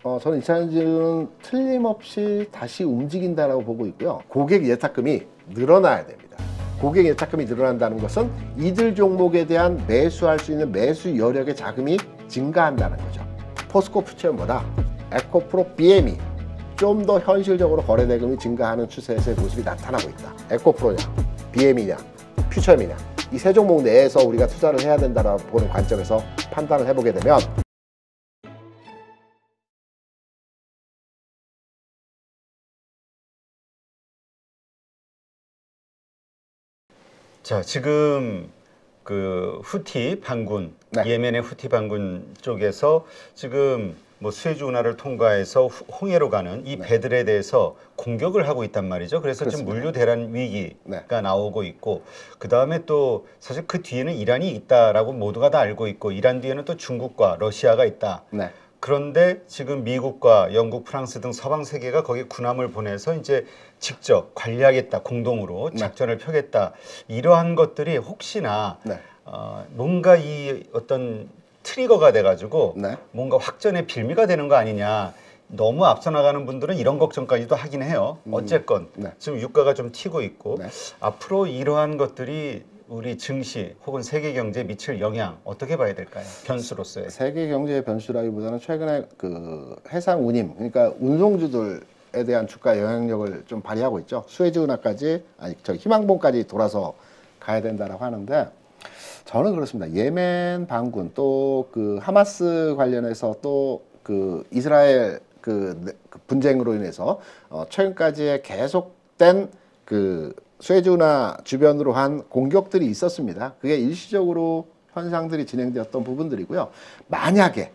저는 이 차량은 틀림없이 다시 움직인다라고 보고 있고요. 고객 예탁금이 늘어나야 됩니다. 고객 예탁금이 늘어난다는 것은 이들 종목에 대한 매수할 수 있는 매수 여력의 자금이 증가한다는 거죠. 포스코 퓨처보다 에코프로 BM이 좀 더 현실적으로 거래 대금이 증가하는 추세에서의 모습이 나타나고 있다. 에코프로냐, BM이냐, 퓨처이냐, 이 세 종목 내에서 우리가 투자를 해야 된다라고 보는 관점에서 판단을 해보게 되면, 자, 지금 그 후티 반군, 네. 예멘의 후티 반군 쪽에서 지금 뭐 수에즈 운하를 통과해서 홍해로 가는 이 배들에 대해서 공격을 하고 있단 말이죠. 그래서 지금 그렇습니다. 물류 대란 위기가 네. 나오고 있고, 그 다음에 또 사실 그 뒤에는 이란이 있다라고 모두가 다 알고 있고, 이란 뒤에는 또 중국과 러시아가 있다. 네. 그런데 지금 미국과 영국, 프랑스 등 서방 세계가 거기 군함을 보내서 이제 직접 관리하겠다, 공동으로 작전을 펴겠다. 이러한 것들이 혹시나 네. 뭔가 이 어떤 트리거가 돼가지고 네. 뭔가 확전의 빌미가 되는 거 아니냐. 너무 앞서 나가는 분들은 이런 걱정까지도 하긴 해요. 어쨌건 네. 지금 유가가 좀 튀고 있고, 네. 앞으로 이러한 것들이 우리 증시 혹은 세계 경제에 미칠 영향 어떻게 봐야 될까요? 변수로서의. 세계 경제의 변수라기보다는 최근에 그 해상 운임, 그러니까 운송주들에 대한 주가 영향력을 좀 발휘하고 있죠. 수에즈 운하까지, 희망봉까지 돌아서 가야 된다라고 하는데, 저는 그렇습니다. 예멘 반군, 또 그 하마스 관련해서, 또 그 이스라엘 그 분쟁으로 인해서 최근까지의 계속된 그 수에즈 운하 주변으로 한 공격들이 있었습니다. 그게 일시적으로 현상들이 진행되었던 부분들이고요. 만약에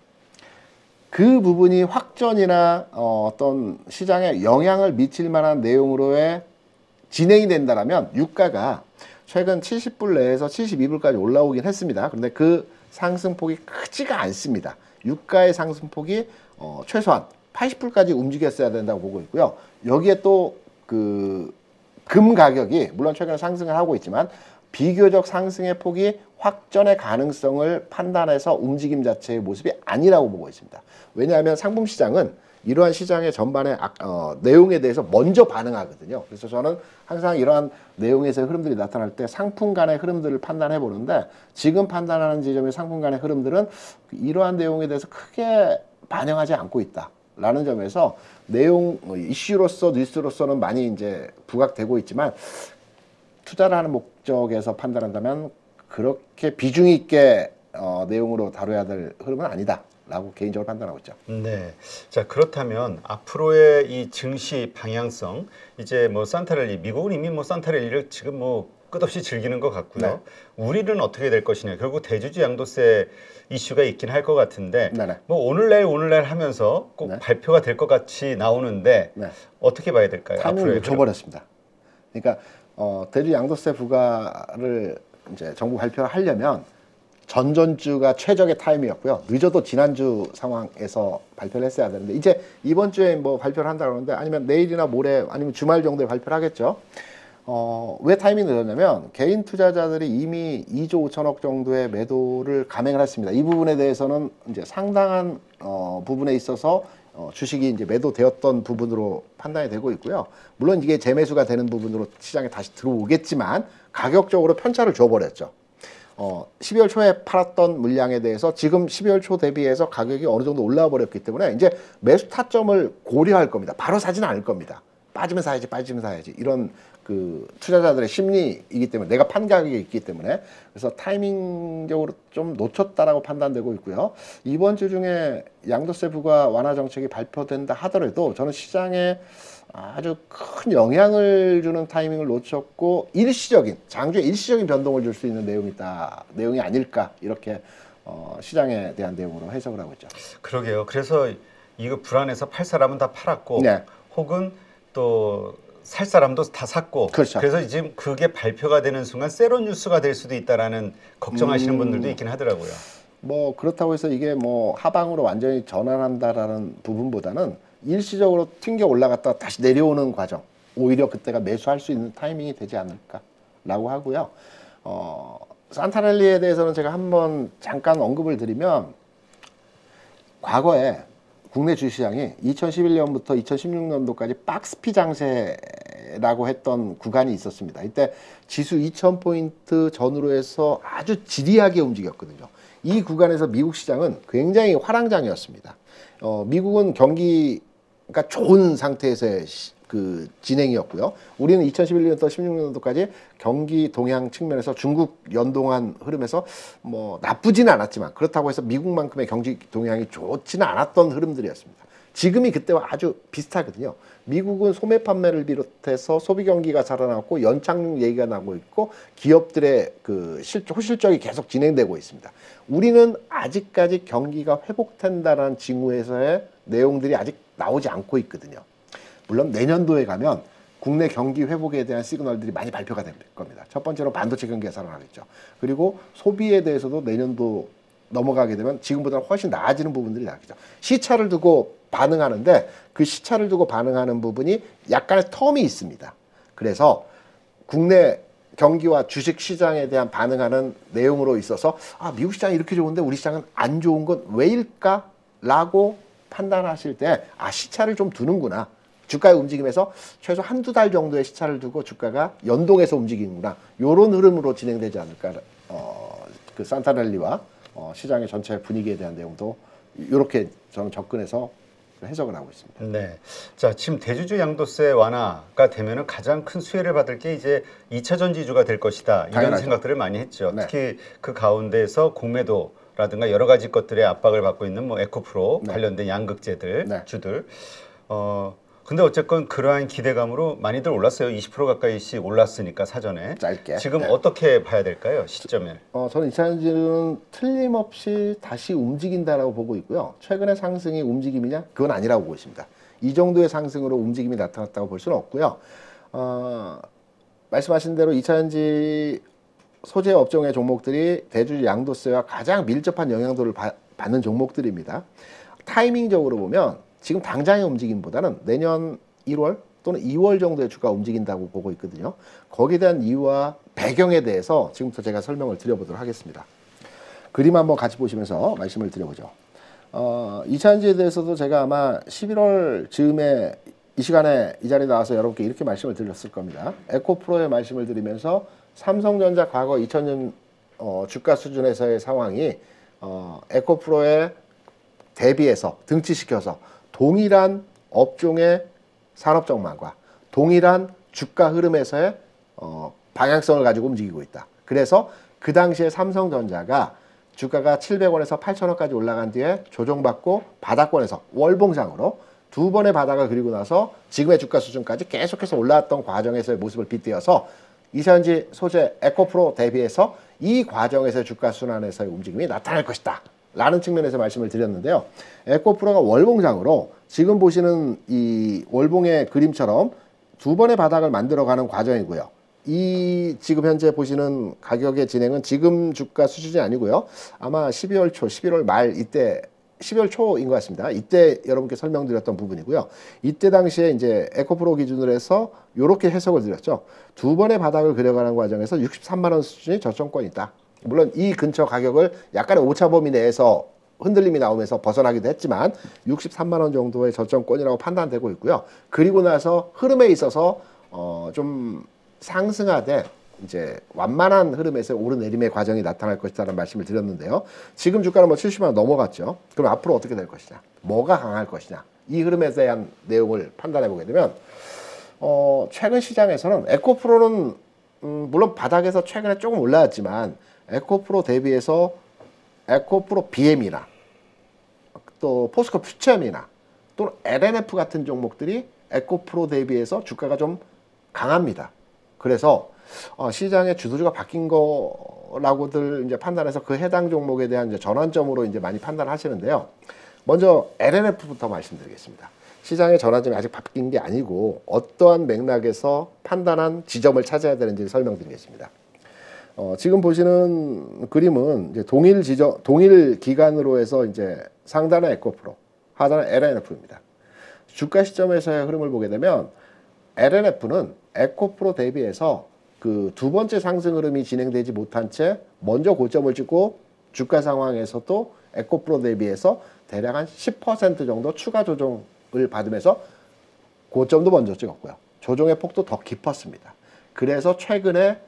그 부분이 확전이나 어떤 시장에 영향을 미칠 만한 내용으로의 진행이 된다면 유가가 최근 70불 내에서 72불까지 올라오긴 했습니다. 그런데 그 상승폭이 크지가 않습니다. 유가의 상승폭이 최소한 80불까지 움직였어야 된다고 보고 있고요. 여기에 또 그 금 가격이 물론 최근에 상승을 하고 있지만 비교적 상승의 폭이 확전의 가능성을 판단해서 움직임 자체의 모습이 아니라고 보고 있습니다. 왜냐하면 상품 시장은 이러한 시장의 전반의 내용에 대해서 먼저 반응하거든요. 그래서 저는 항상 이러한 내용에서의 흐름들이 나타날 때 상품 간의 흐름들을 판단해 보는데, 지금 판단하는 지점의 상품 간의 흐름들은 이러한 내용에 대해서 크게 반영하지 않고 있다 라는 점에서 내용 이슈로서 뉴스로서는 많이 이제 부각되고 있지만, 투자를 하는 목적에서 판단한다면 그렇게 비중 있게 내용으로 다뤄야 될 흐름은 아니다 라고 개인적으로 판단하고 있죠. 네. 자, 그렇다면 앞으로의 이 증시 방향성, 이제 뭐 산타랠리, 미국은 이미 뭐 산타랠리를 지금 뭐 끝없이 즐기는 것 같고요. 네. 우리는 어떻게 될 것이냐. 결국 대주주 양도세 이슈가 있긴 할 것 같은데, 네네. 뭐 오늘날 하면서 꼭 네. 발표가 될 것 같이 나오는데, 네. 어떻게 봐야 될까요? 타이밍을 놓쳐버렸습니다. 그러니까 대주 양도세 부과를 이제 정부 발표를 하려면 전전주가 최적의 타임이었고요. 늦어도 지난주 상황에서 발표를 했어야 되는데, 이제 이번 주에 뭐 발표를 한다고 하는데, 아니면 내일이나 모레 아니면 주말 정도에 발표를 하겠죠. 왜 타이밍이 늦었냐면 개인 투자자들이 이미 2조 5천억 정도의 매도를 감행을 했습니다. 이 부분에 대해서는 이제 상당한 부분에 있어서 주식이 이제 매도되었던 부분으로 판단이 되고 있고요. 물론 이게 재매수가 되는 부분으로 시장에 다시 들어오겠지만 가격적으로 편차를 줘버렸죠. 12월 초에 팔았던 물량에 대해서 지금 12월 초 대비해서 가격이 어느 정도 올라와 버렸기 때문에 이제 매수 타점을 고려할 겁니다. 바로 사지는 않을 겁니다. 빠지면 사야지, 빠지면 사야지. 이런 그 투자자들의 심리이기 때문에, 내가 판 가격이 있기 때문에, 그래서 타이밍적으로 좀 놓쳤다라고 판단되고 있고요. 이번 주 중에 양도세 부과 완화 정책이 발표된다 하더라도 저는 시장에 아주 큰 영향을 주는 타이밍을 놓쳤고, 장주에 일시적인 변동을 줄 수 있는 내용이 아닐까, 이렇게 시장에 대한 내용으로 해석을 하고 있죠. 그러게요. 그래서 이거 불안해서 팔 사람은 다 팔았고, 네. 혹은 또 살 사람도 다 샀고, 그렇죠. 그래서 지금 그게 발표가 되는 순간 세로 뉴스가 될 수도 있다라는 걱정하시는 분들도 있긴 하더라고요. 뭐 그렇다고 해서 이게 뭐 하방으로 완전히 전환한다라는 부분보다는 일시적으로 튕겨 올라갔다가 다시 내려오는 과정, 오히려 그때가 매수할 수 있는 타이밍이 되지 않을까라고 하고요. 산타랠리에 대해서는 제가 한번 잠깐 언급을 드리면, 과거에 국내 주시장이 2011년부터 2016년도까지 박스피 장세라고 했던 구간이 있었습니다. 이때 지수 2000포인트 전후로 해서 아주 지리하게 움직였거든요. 이 구간에서 미국 시장은 굉장히 화랑장이었습니다. 미국은 경기가 좋은 상태에서의 그 진행이었고요. 우리는 2011년부터 16년도까지 경기 동향 측면에서 중국 연동한 흐름에서 뭐 나쁘지는 않았지만 그렇다고 해서 미국만큼의 경기 동향이 좋지는 않았던 흐름들이었습니다. 지금이 그때와 아주 비슷하거든요. 미국은 소매 판매를 비롯해서 소비 경기가 살아나고 연착륙 얘기가 나고 있고 기업들의 그 호실적이 계속 진행되고 있습니다. 우리는 아직까지 경기가 회복된다라는 징후에서의 내용들이 아직 나오지 않고 있거든요. 물론 내년도에 가면 국내 경기 회복에 대한 시그널들이 많이 발표가 될 겁니다. 첫 번째로 반도체 경기가 살아나겠죠. 그리고 소비에 대해서도 내년도 넘어가게 되면 지금보다는 훨씬 나아지는 부분들이 나겠죠. 시차를 두고 반응하는데 그 시차를 두고 반응하는 부분이 약간의 텀이 있습니다. 그래서 국내 경기와 주식 시장에 대한 반응하는 내용으로 있어서 미국 시장이 이렇게 좋은데 우리 시장은 안 좋은 건 왜일까? 라고 판단하실 때 시차를 좀 두는구나. 주가의 움직임에서 최소 한두 달 정도의 시차를 두고 주가가 연동해서 움직이는구나. 이런 흐름으로 진행되지 않을까. 그 산타랠리와 시장의 전체 분위기에 대한 내용도 이렇게 저는 접근해서 해석을 하고 있습니다. 네. 자, 지금 대주주 양도세 완화가 되면은 가장 큰 수혜를 받을 게 이제 2차 전지주가 될 것이다. 이런 당연하죠. 생각들을 많이 했죠. 네. 특히 그 가운데서 공매도라든가 여러 가지 것들의 압박을 받고 있는 뭐 에코프로 네. 관련된 양극재들, 네. 주들. 근데 어쨌건 그러한 기대감으로 많이들 올랐어요. 20% 가까이씩 올랐으니까 사전에. 짧게. 지금 네. 어떻게 봐야 될까요? 시점을. 저는 2차 전지는 틀림없이 다시 움직인다라고 보고 있고요. 최근의 상승이 움직임이냐? 그건 아니라고 보고 있습니다. 이 정도의 상승으로 움직임이 나타났다고 볼 수는 없고요. 말씀하신 대로 2차 전지 소재 업종의 종목들이 대주주 양도세와 가장 밀접한 영향도를 받는 종목들입니다. 타이밍적으로 보면 지금 당장의 움직임보다는 내년 1월 또는 2월 정도의 주가 움직인다고 보고 있거든요. 거기에 대한 이유와 배경에 대해서 지금부터 제가 설명을 드려보도록 하겠습니다. 그림 한번 같이 보시면서 말씀을 드려보죠. 2차전지에 대해서도 제가 아마 11월 즈음에 이 시간에 이 자리에 나와서 여러분께 이렇게 말씀을 드렸을 겁니다. 에코프로의 말씀을 드리면서 삼성전자 과거 2000년 주가 수준에서의 상황이 에코프로에 대비해서 등치시켜서 동일한 업종의 산업정망과 동일한 주가 흐름에서의 방향성을 가지고 움직이고 있다. 그래서 그 당시에 삼성전자가 주가가 700원에서 8,000원까지 올라간 뒤에 조정받고 바닥권에서 월봉상으로 두 번의 바닥을 그리고 나서 지금의 주가 수준까지 계속해서 올라왔던 과정에서의 모습을 빗대어서 이차전지 소재 에코프로 대비해서 이 과정에서의 주가 순환에서의 움직임이 나타날 것이다. 라는 측면에서 말씀을 드렸는데요. 에코프로가 월봉상으로 지금 보시는 이 월봉의 그림처럼 두 번의 바닥을 만들어가는 과정이고요. 이 지금 현재 보시는 가격의 진행은 지금 주가 수준이 아니고요. 아마 12월 초, 11월 말 이때 12월 초인 것 같습니다. 이때 여러분께 설명드렸던 부분이고요. 이때 당시에 이제 에코프로 기준으로 해서 이렇게 해석을 드렸죠. 두 번의 바닥을 그려가는 과정에서 63만 원 수준이 저점권이다. 물론 이 근처 가격을 약간의 오차 범위 내에서 흔들림이 나오면서 벗어나기도 했지만 63만 원 정도의 저점권이라고 판단되고 있고요. 그리고 나서 흐름에 있어서 좀 상승하되 이제 완만한 흐름에서 오르내림의 과정이 나타날 것이라는 말씀을 드렸는데요. 지금 주가는 뭐 70만 원 넘어갔죠. 그럼 앞으로 어떻게 될 것이냐? 뭐가 강할 것이냐? 이 흐름에 대한 내용을 판단해 보게 되면 최근 시장에서는 에코프로는 물론 바닥에서 최근에 조금 올라왔지만 에코프로 대비해서 에코프로 BM이나 또 포스코 퓨처엠이나 또는 LNF 같은 종목들이 에코프로 대비해서 주가가 좀 강합니다. 그래서 시장의 주도주가 바뀐 거라고들 이제 판단해서 그 해당 종목에 대한 이제 전환점으로 이제 많이 판단하시는데요. 먼저 LNF부터 말씀드리겠습니다. 시장의 전환점이 아직 바뀐 게 아니고 어떠한 맥락에서 판단한 지점을 찾아야 되는지 설명드리겠습니다. 지금 보시는 그림은 이제 동일 기간으로 해서 이제 상단은 에코프로, 하단은 LNF입니다. 주가 시점에서의 흐름을 보게 되면 LNF는 에코프로 대비해서 그 두 번째 상승 흐름이 진행되지 못한 채 먼저 고점을 찍고 주가 상황에서도 에코프로 대비해서 대략 한 10% 정도 추가 조정을 받으면서 고점도 먼저 찍었고요. 조정의 폭도 더 깊었습니다. 그래서 최근에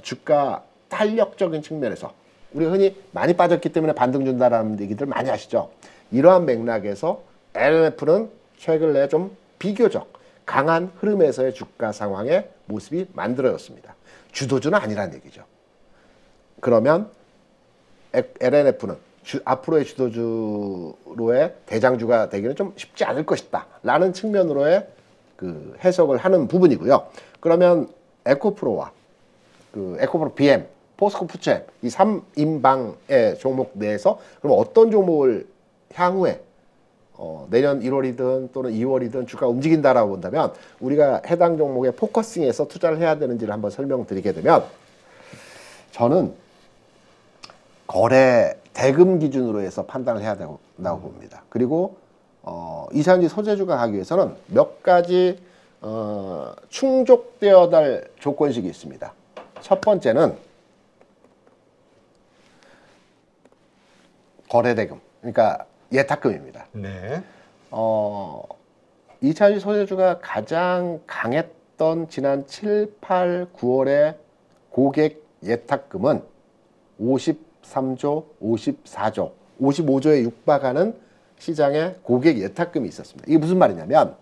주가 탄력적인 측면에서 우리가 흔히 많이 빠졌기 때문에 반등 준다라는 얘기들 많이 하시죠. 이러한 맥락에서 LNF는 최근 내에 좀 비교적 강한 흐름에서의 주가 상황의 모습이 만들어졌습니다. 주도주는 아니란 얘기죠. 그러면 LNF는 앞으로의 주도주로의 대장주가 되기는 좀 쉽지 않을 것이다 라는 측면으로의 그 해석을 하는 부분이고요. 그러면 에코프로와 그 에코프로 BM, 포스코 푸첸 이 3인방의 종목 내에서 그럼 어떤 종목을 향후에 내년 1월이든 또는 2월이든 주가 움직인다라고 본다면 우리가 해당 종목에 포커싱해서 투자를 해야 되는지를 한번 설명드리게 되면 저는 거래 대금 기준으로 해서 판단을 해야 된다고 봅니다. 그리고 이차전지 소재주가 가기 위해서는 몇 가지 충족되어야 할 조건식이 있습니다. 첫 번째는 거래대금, 그러니까 예탁금입니다. 네. 이차전지 소재주가 가장 강했던 지난 7, 8, 9월의 고객 예탁금은 53조, 54조, 55조에 육박하는 시장에 고객 예탁금이 있었습니다. 이게 무슨 말이냐면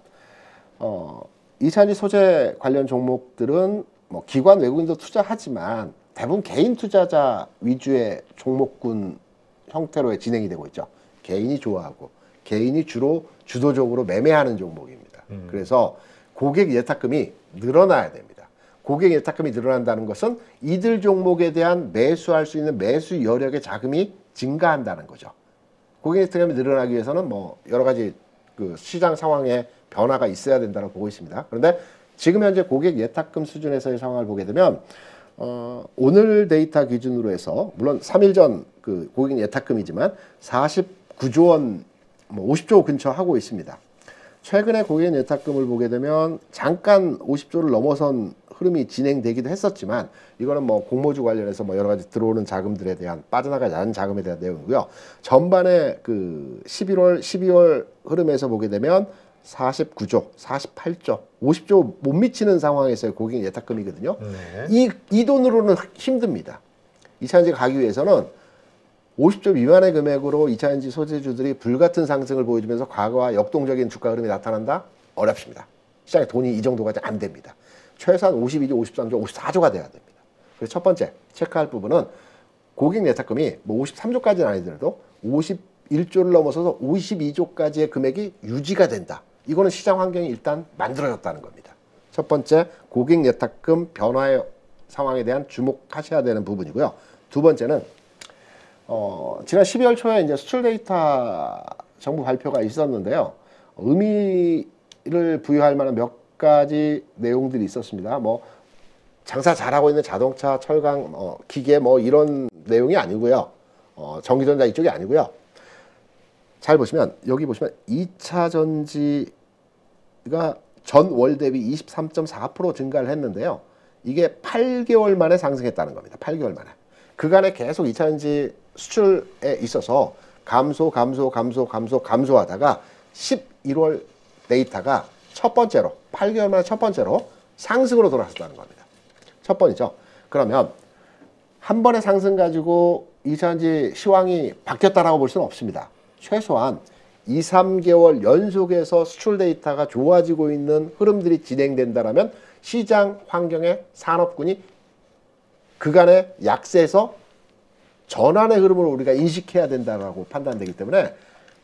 이차전지 소재 관련 종목들은 뭐 기관 외국인도 투자하지만 대부분 개인 투자자 위주의 종목군 형태로 진행이 되고 있죠. 개인이 좋아하고 개인이 주로 주도적으로 매매하는 종목입니다. 그래서 고객 예탁금이 늘어나야 됩니다. 고객 예탁금이 늘어난다는 것은 이들 종목에 대한 매수할 수 있는 매수 여력의 자금이 증가한다는 거죠. 고객 예탁금이 늘어나기 위해서는 뭐 여러 가지 그 시장 상황에 변화가 있어야 된다고 보고 있습니다. 그런데 지금 현재 고객 예탁금 수준에서의 상황을 보게 되면 오늘 데이터 기준으로 해서 물론 3일 전 그 고객 예탁금이지만 49조 원, 뭐 50조 근처 하고 있습니다. 최근에 고객 예탁금을 보게 되면 잠깐 50조를 넘어선 흐름이 진행되기도 했었지만 이거는 뭐 공모주 관련해서 뭐 여러 가지 들어오는 자금들에 대한 빠져나가지 않은 자금에 대한 내용이고요. 전반에 그 11월, 12월 흐름에서 보게 되면 49조, 48조, 50조 못 미치는 상황에서의 고객 예탁금이거든요. 네. 이 돈으로는 힘듭니다. 이차전지 가기 위해서는 50조 미만의 금액으로 이차전지 소재주들이 불같은 상승을 보여주면서 과거와 역동적인 주가 흐름이 나타난다? 어렵습니다. 시장에 돈이 이 정도가 안 됩니다. 최소한 52조, 53조, 54조가 돼야 됩니다. 그래서 첫 번째 체크할 부분은 고객 예탁금이 뭐 53조까지는 아니더라도 51조를 넘어서서 52조까지의 금액이 유지가 된다. 이거는 시장 환경이 일단 만들어졌다는 겁니다. 첫 번째 고객 예탁금 변화의 상황에 대한 주목하셔야 되는 부분이고요. 두 번째는 지난 12월 초에 이제 수출 데이터 정부 발표가 있었는데요. 의미를 부여할 만한 몇 가지 내용들이 있었습니다. 뭐 장사 잘하고 있는 자동차, 철강, 기계 뭐 이런 내용이 아니고요. 전기전자 이쪽이 아니고요. 잘 보시면 여기 보시면 2차 전지가 전월 대비 23.4% 증가를 했는데요. 이게 8개월 만에 상승했다는 겁니다. 8개월 만에. 그간에 계속 2차 전지 수출에 있어서 감소하다가 11월 데이터가 첫 번째로 8개월 만에 첫 번째로 상승으로 돌아섰다는 겁니다. 첫 번이죠. 그러면 한 번의 상승 가지고 2차 전지 시황이 바뀌었다라고 볼 수는 없습니다. 최소한 2, 3개월 연속해서 수출 데이터가 좋아지고 있는 흐름들이 진행된다라면 시장 환경의 산업군이 그간의 약세에서 전환의 흐름을 우리가 인식해야 된다고 판단되기 때문에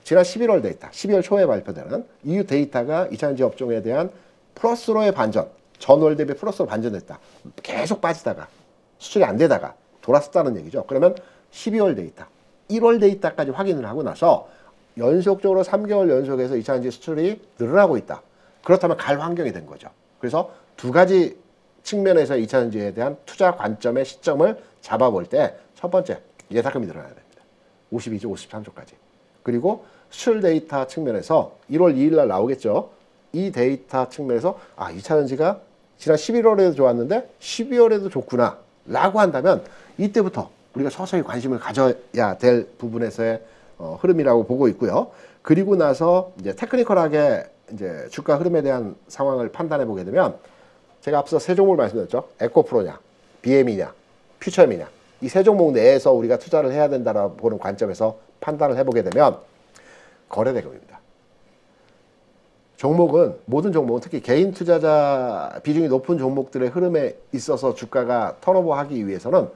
지난 11월 데이터, 12월 초에 발표되는 EU 데이터가 2차전지 업종에 대한 플러스로의 반전, 전월 대비 플러스로 반전됐다. 계속 빠지다가 수출이 안 되다가 돌았었다는 얘기죠. 그러면 12월 데이터, 1월 데이터까지 확인을 하고 나서 연속적으로 3개월 연속해서 2차전지 수출이 늘어나고 있다. 그렇다면 갈 환경이 된 거죠. 그래서 두 가지 측면에서 2차전지에 대한 투자 관점의 시점을 잡아볼 때 첫 번째, 예탁금이 늘어나야 됩니다. 52조, 53조까지. 그리고 수출 데이터 측면에서 1월 2일 날 나오겠죠. 이 데이터 측면에서 2차전지가 지난 11월에도 좋았는데 12월에도 좋구나 라고 한다면 이때부터 우리가 서서히 관심을 가져야 될 부분에서의 흐름이라고 보고 있고요. 그리고 나서 이제 테크니컬하게 이제 주가 흐름에 대한 상황을 판단해 보게 되면 제가 앞서 세 종목을 말씀드렸죠. 에코프로냐, BM이냐, 퓨처엠이냐. 이 세 종목 내에서 우리가 투자를 해야 된다라고 보는 관점에서 판단을 해보게 되면 거래대금입니다. 종목은 모든 종목은 특히 개인 투자자 비중이 높은 종목들의 흐름에 있어서 주가가 턴오버하기 위해서는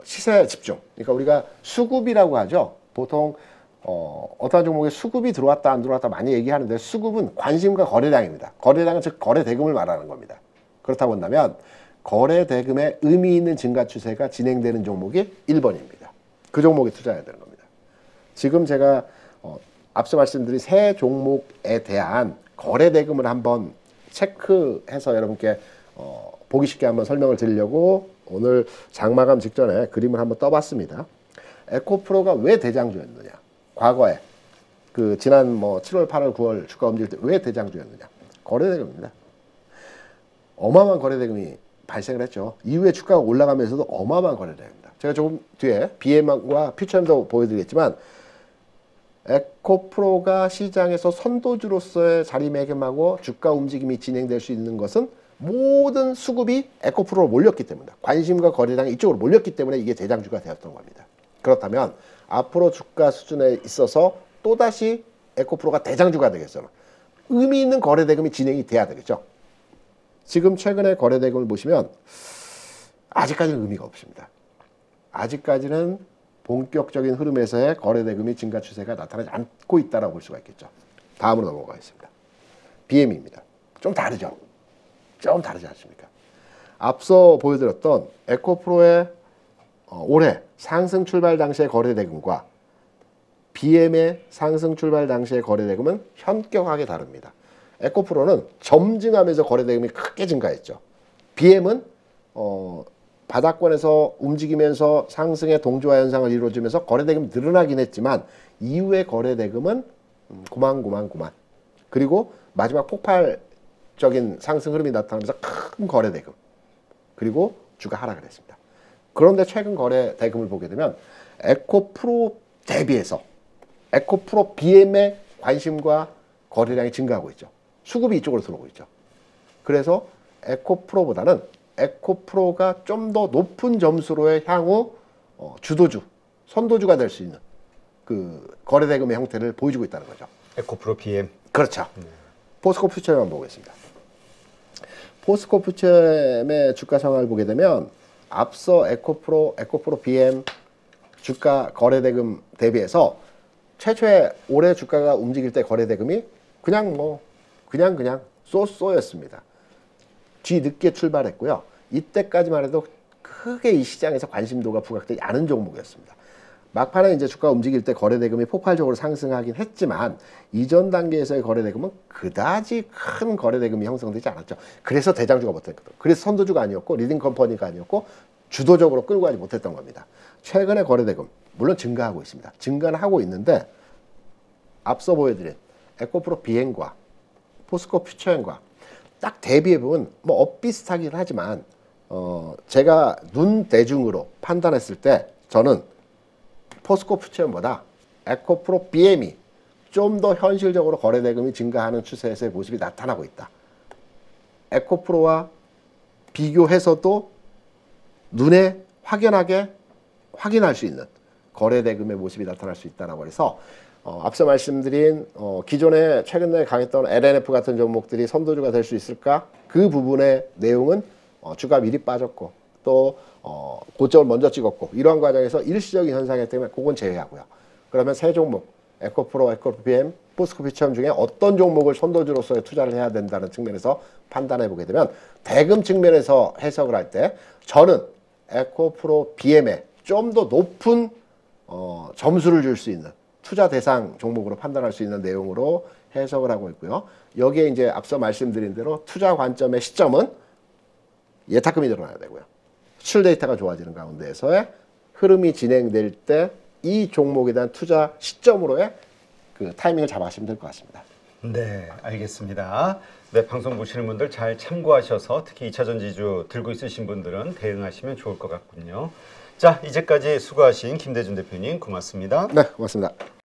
시세 집중. 그러니까 우리가 수급이라고 하죠. 보통 어떠한 종목에 수급이 들어왔다 안 들어왔다 많이 얘기하는데 수급은 관심과 거래량입니다. 거래량은 즉 거래대금을 말하는 겁니다. 그렇다고 한다면 거래대금의 의미 있는 증가 추세가 진행되는 종목이 1번입니다. 그 종목에 투자해야 되는 겁니다. 지금 제가 앞서 말씀드린 세 종목에 대한 거래대금을 한번 체크해서 여러분께 보기 쉽게 한번 설명을 드리려고 오늘 장마감 직전에 그림을 한번 떠봤습니다. 에코프로가 왜 대장주였느냐? 과거에 그 지난 7월, 8월, 9월 주가 움직일 때 왜 대장주였느냐? 거래대금입니다. 어마어마한 거래대금이 발생을 했죠. 이후에 주가가 올라가면서도 어마어마한 거래대금입니다. 제가 조금 뒤에 BM과 퓨처엠도 보여드리겠지만 에코프로가 시장에서 선도주로서의 자리매김하고 주가 움직임이 진행될 수 있는 것은 모든 수급이 에코프로로 몰렸기 때문이다. 관심과 거래량이 이쪽으로 몰렸기 때문에 이게 대장주가 되었던 겁니다. 그렇다면 앞으로 주가 수준에 있어서 또다시 에코프로가 대장주가 되겠어요. 의미 있는 거래대금이 진행이 돼야 되겠죠. 지금 최근에 거래대금을 보시면 아직까지는 의미가 없습니다. 아직까지는 본격적인 흐름에서의 거래대금이 증가 추세가 나타나지 않고 있다고 볼 수가 있겠죠. 다음으로 넘어가겠습니다. BM입니다. 좀 다르죠. 좀 다르지 않습니까? 앞서 보여드렸던 에코프로의 올해 상승 출발 당시의 거래대금과 BM의 상승 출발 당시의 거래대금은 현격하게 다릅니다. 에코프로는 점증하면서 거래대금이 크게 증가했죠. BM은 바닥권에서 움직이면서 상승의 동조화 현상을 이루어지면서 거래대금이 늘어나긴 했지만 이후의 거래대금은 고만. 그리고 마지막 폭발적인 상승 흐름이 나타나면서 큰 거래대금. 그리고 주가 하락을 했습니다. 그런데 최근 거래대금을 보게 되면 에코프로 대비해서 에코프로 BM의 관심과 거래량이 증가하고 있죠. 수급이 이쪽으로 들어오고 있죠. 그래서 에코프로보다는 에코프로가 좀 더 높은 점수로의 향후 주도주, 선도주가 될 수 있는 그 거래대금의 형태를 보여주고 있다는 거죠. 에코프로 BM. 그렇죠. 포스코 퓨처엠만 보겠습니다. 포스코 퓨처엠의 주가 상황을 보게 되면 앞서 에코프로 BM 주가 거래대금 대비해서 최초에 올해 주가가 움직일 때 거래대금이 그냥 쏘였습니다. 뒤늦게 출발했고요. 이때까지만 해도 크게 이 시장에서 관심도가 부각되지 않은 종목이었습니다. 막판에 이제 주가 움직일 때 거래대금이 폭발적으로 상승하긴 했지만 이전 단계에서의 거래대금은 그다지 큰 거래대금이 형성되지 않았죠. 그래서 대장주가 못했거든. 그래서 선도주가 아니었고 리딩 컴퍼니가 아니었고 주도적으로 끌고 가지 못했던 겁니다. 최근에 거래대금 물론 증가하고 있습니다. 증가는 하고 있는데 앞서 보여드린 에코프로 BM과 포스코 퓨처엠과 딱 대비해보면 엇비슷하긴 하지만 제가 눈대중으로 판단했을 때 저는 포스코 퓨처엠보다 에코프로 BM이 좀 더 현실적으로 거래대금이 증가하는 추세에서의 모습이 나타나고 있다. 에코프로와 비교해서도 눈에 확연하게 확인할 수 있는 거래대금의 모습이 나타날 수 있다고 해서 앞서 말씀드린 기존에 최근에 강했던 LNF 같은 종목들이 선도주가 될 수 있을까? 그 부분의 내용은 주가 미리 빠졌고 또 고점을 먼저 찍었고 이러한 과정에서 일시적인 현상이기 때문에 그건 제외하고요. 그러면 세 종목 에코프로, 에코프로 BM, 포스코 퓨처엠 중에 어떤 종목을 선도주로서의 투자를 해야 된다는 측면에서 판단해 보게 되면 대금 측면에서 해석을 할 때 저는 에코프로 BM에 좀 더 높은 점수를 줄 수 있는 투자 대상 종목으로 판단할 수 있는 내용으로 해석을 하고 있고요. 여기에 이제 앞서 말씀드린 대로 투자 관점의 시점은 예탁금이 늘어나야 되고요. 수출 데이터가 좋아지는 가운데에서의 흐름이 진행될 때 이 종목에 대한 투자 시점으로의 그 타이밍을 잡아가시면 될 것 같습니다. 네, 알겠습니다. 네, 방송 보시는 분들 잘 참고하셔서 특히 2차 전지주 들고 있으신 분들은 대응하시면 좋을 것 같군요. 자, 이제까지 수고하신 김대중 대표님 고맙습니다. 네, 고맙습니다.